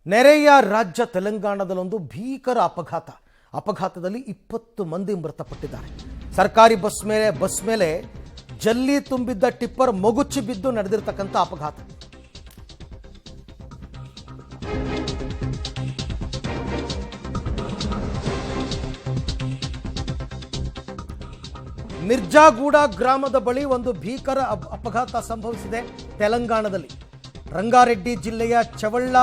ನೆರೆಯ ರಾಜ್ಯ ತೆಲಂಗಾಣದಲ್ಲೊಂದು ಭೀಕರ ಅಪಘಾತದಲ್ಲಿ 20 ಮಂದಿ ಮೃತಪಟ್ಟಿದ್ದಾರೆ. ಸರ್ಕಾರಿ ಬಸ್ ಮೇಲೆ ಜಲ್ಲಿ ತುಂಬಿದ್ದ ಟಿಪ್ಪರ್ ಮಗುಚಿ ಬಿದ್ದು ನಡೆದಿರತಕ್ಕಂತ ಅಪಘಾತ. ಮಿರ್ಜಾಗೂಡ ಗ್ರಾಮದ ಬಳಿ ಒಂದು ಭೀಕರ ಅಪಘಾತ ಸಂಭವಿಸಿದೆ ತೆಲಂಗಾಣದಲ್ಲಿ. ರಂಗಾರೆಡ್ಡಿ ಜಿಲ್ಲೆಯ ಚವಳ್ಳ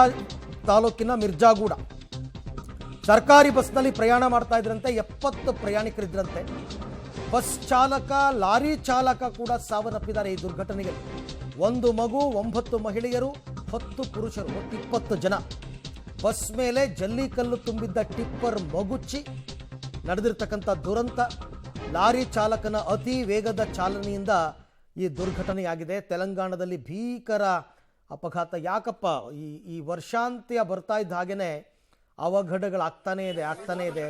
ತಾಲೂಕಿನ ಮಿರ್ಜಾಗೂಡ ಸರ್ಕಾರಿ ಬಸ್ನಲ್ಲಿ ಪ್ರಯಾಣ ಮಾಡ್ತಾ ಇದ್ರಂತೆ. 70 ಪ್ರಯಾಣಿಕರಿದ್ರಂತೆ. ಬಸ್ ಚಾಲಕ, ಲಾರಿ ಚಾಲಕ ಕೂಡ ಸಾವನ್ನಪ್ಪಿದ್ದಾರೆ ಈ ದುರ್ಘಟನೆಗೆ. 1 ಮಗು, 9 ಮಹಿಳೆಯರು, 10 ಪುರುಷರು, ಒಟ್ಟು 20 ಜನ. ಬಸ್ ಮೇಲೆ ಜಲ್ಲಿಕಲ್ಲು ತುಂಬಿದ್ದ ಟಿಪ್ಪರ್ ಮಗುಚಿ ನಡೆದಿರ್ತಕ್ಕಂಥ ದುರಂತ. ಲಾರಿ ಚಾಲಕನ ಅತಿ ವೇಗದ ಚಾಲನೆಯಿಂದ ಈ ದುರ್ಘಟನೆಯಾಗಿದೆ. ತೆಲಂಗಾಣದಲ್ಲಿ ಭೀಕರ ಅಪಘಾತ. ಯಾಕಪ್ಪ ಈ ವರ್ಷಾಂತ್ಯ ಬರ್ತಾ ಇದ್ದ ಹಾಗೇನೆ ಅವಘಡಗಳಾಗ್ತಾನೇ ಇದೆ.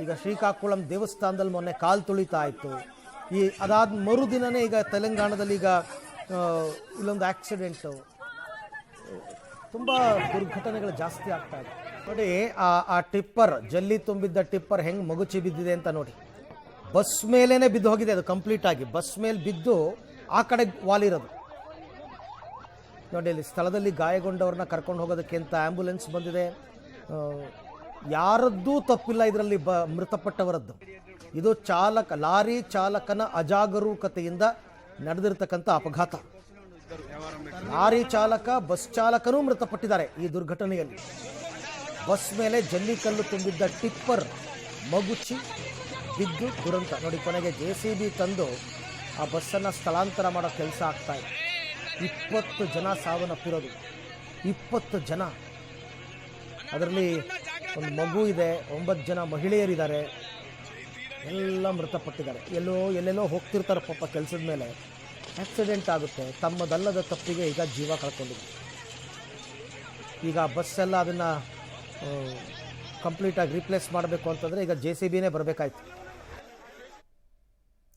ಈಗ ಶ್ರೀಕಾಕುಳಂ ದೇವಸ್ಥಾನದಲ್ಲಿ ಮೊನ್ನೆ ಕಾಲು ತುಳಿತಾ ಇತ್ತು. ಅದಾದ ಮರುದಿನನೇ ಈಗ ತೆಲಂಗಾಣದಲ್ಲಿ ಈಗ ಇಲ್ಲೊಂದು ಆಕ್ಸಿಡೆಂಟು, ತುಂಬ ದುರ್ಘಟನೆಗಳು ಜಾಸ್ತಿ ಆಗ್ತಾ ಇದೆ. ನೋಡಿ, ಆ ಟಿಪ್ಪರ್, ಜಲ್ಲಿ ತುಂಬಿದ್ದ ಟಿಪ್ಪರ್ ಹೆಂಗೆ ಮಗುಚಿ ಬಿದ್ದಿದೆ ಅಂತ ನೋಡಿ. ಬಸ್ ಮೇಲೇನೆ ಬಿದ್ದು ಹೋಗಿದೆ ಅದು ಕಂಪ್ಲೀಟ್ ಆಗಿ. ಬಸ್ ಮೇಲೆ ಬಿದ್ದು ಆ ಕಡೆ ವಾಲಿರೋದು ನೋಡಿ. ಅಲ್ಲಿ ಸ್ಥಳದಲ್ಲಿ ಗಾಯಗೊಂಡವ್ರನ್ನ ಕರ್ಕೊಂಡು ಹೋಗೋದಕ್ಕೆ ಅಂತ ಆ್ಯಂಬುಲೆನ್ಸ್ ಬಂದಿದೆ. ಯಾರದ್ದೂ ತಪ್ಪಿಲ್ಲ ಇದರಲ್ಲಿ, ಮೃತಪಟ್ಟವರದ್ದು. ಇದು ಲಾರಿ ಚಾಲಕನ ಅಜಾಗರೂಕತೆಯಿಂದ ನಡೆದಿರ್ತಕ್ಕಂಥ ಅಪಘಾತ. ಲಾರಿ ಚಾಲಕ, ಬಸ್ ಚಾಲಕನೂ ಮೃತಪಟ್ಟಿದ್ದಾರೆ ಈ ದುರ್ಘಟನೆಯಲ್ಲಿ. ಬಸ್ ಮೇಲೆ ಜಲ್ಲಿಕಲ್ಲು ತುಂಬಿದ್ದ ಟಿಪ್ಪರ್ ಮಗುಚಿ ಬಿದ್ದು ದುರಂತ ನೋಡಿ. ಕೊನೆಗೆ JCB ತಂದು ಆ ಬಸ್ಸನ್ನು ಸ್ಥಳಾಂತರ ಮಾಡೋ ಕೆಲಸ ಆಗ್ತಾ ಇದೆ. 20 ಜನ ಸಾವನ್ನಪ್ಪಿರೋದು, 20 ಜನ. ಅದರಲ್ಲಿ ಒಂದು ಮಗು ಇದೆ, 9 ಜನ ಮಹಿಳೆಯರಿದ್ದಾರೆ, ಎಲ್ಲ ಮೃತಪಟ್ಟಿದ್ದಾರೆ. ಎಲ್ಲೆಲ್ಲೋ ಹೋಗ್ತಿರ್ತಾರೆ ಪಾಪ ಕೆಲಸದ ಮೇಲೆ, ಆಕ್ಸಿಡೆಂಟ್ ಆಗುತ್ತೆ. ತಮ್ಮದಲ್ಲದ ತಪ್ಪಿಗೆ ಈಗ ಜೀವ ಕಳ್ಕೊಂಡಿದ್ದಾರೆ. ಈಗ ಬಸ್ಸೆಲ್ಲ ಅದನ್ನು ಕಂಪ್ಲೀಟಾಗಿ ರೀಪ್ಲೇಸ್ ಮಾಡಬೇಕು ಅಂತಂದರೆ ಈಗ JCBನೇ ಬರಬೇಕಾಯ್ತು.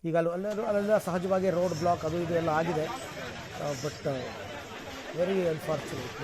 ಈಗ ಅಲ್ಲೆಲ್ಲ ಸಹಜವಾಗಿ ರೋಡ್ ಬ್ಲಾಕ್ ಅದು ಇದು ಎಲ್ಲ ಆಗಿದೆ. But very unfortunate.